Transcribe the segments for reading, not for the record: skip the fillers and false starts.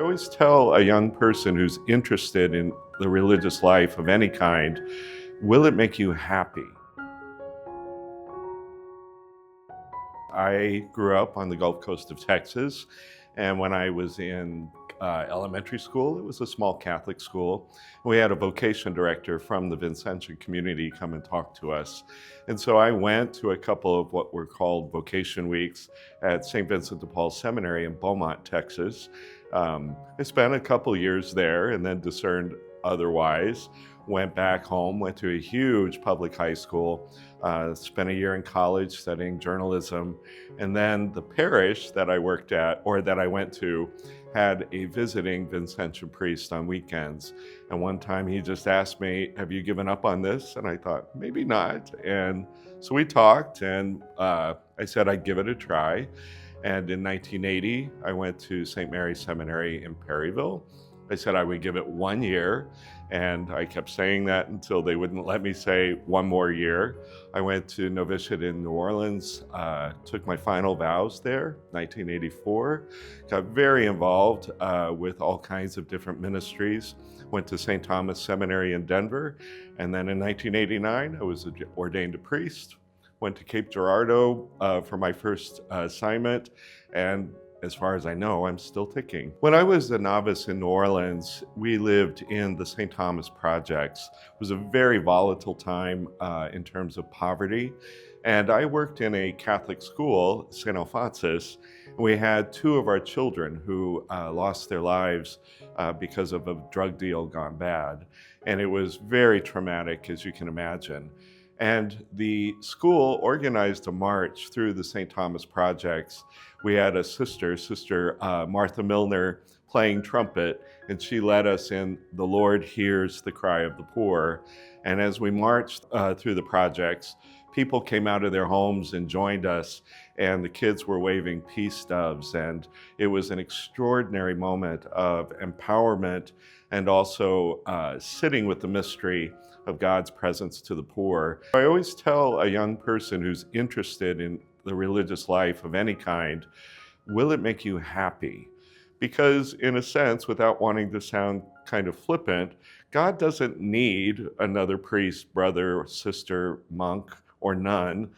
always tell a young person who's interested in the religious life of any kind, will it make you happy? I grew up on the Gulf Coast of Texas, and when I was in elementary school, it was a small Catholic school. We had a vocation director from the Vincentian community come and talk to us. And so I went to a couple of what were called vocation weeks at St. Vincent DePaul Seminary in Beaumont, Texas. I spent a couple years there and then discerned otherwise. Went back home, went to a huge public high school, spent a year in college studying journalism, and then the parish that I worked at, or that I went to, had a visiting Vincentian priest on weekends. And one time he just asked me, "Have you given up on this?" And I thought, maybe not. And so we talked, and I said I'd give it a try. And in 1980, I went to St. Mary's Seminary in Perryville. I said I would give it 1 year, and I kept saying that until they wouldn't let me say one more year. I went to novitiate in New Orleans, took my final vows there, 1984, got very involved with all kinds of different ministries, went to St. Thomas Seminary in Denver, and then in 1989, I was ordained a priest, went to Cape Girardeau for my first assignment, and as far as I know, I'm still ticking. When I was a novice in New Orleans, we lived in the St. Thomas projects. It was a very volatile time in terms of poverty. And I worked in a Catholic school, St. Alphonsus, and we had two of our children who lost their lives because of a drug deal gone bad. And it was very traumatic, as you can imagine. And the school organized a march through the St. Thomas projects. We had a sister Martha Milner, playing trumpet, and she led us in "The Lord Hears the Cry of the Poor." And as we marched through the projects, people came out of their homes and joined us, and the kids were waving peace doves. And it was an extraordinary moment of empowerment and also sitting with the mystery of God's presence to the poor. I always tell a young person who's interested in the religious life of any kind, will it make you happy? Because in a sense, without wanting to sound kind of flippant, God doesn't need another priest, brother, sister, monk, or nun.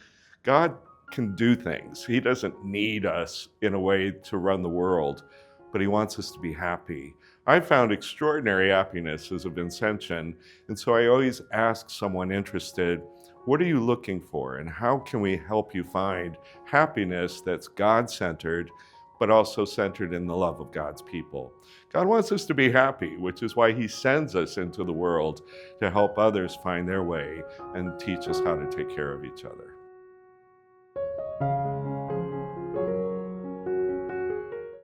God can do things. He doesn't need us in a way to run the world, but he wants us to be happy. I found extraordinary happiness as a Vincentian, and so I always ask someone interested, what are you looking for, and how can we help you find happiness that's God-centered, but also centered in the love of God's people? God wants us to be happy, which is why he sends us into the world to help others find their way and teach us how to take care of each other.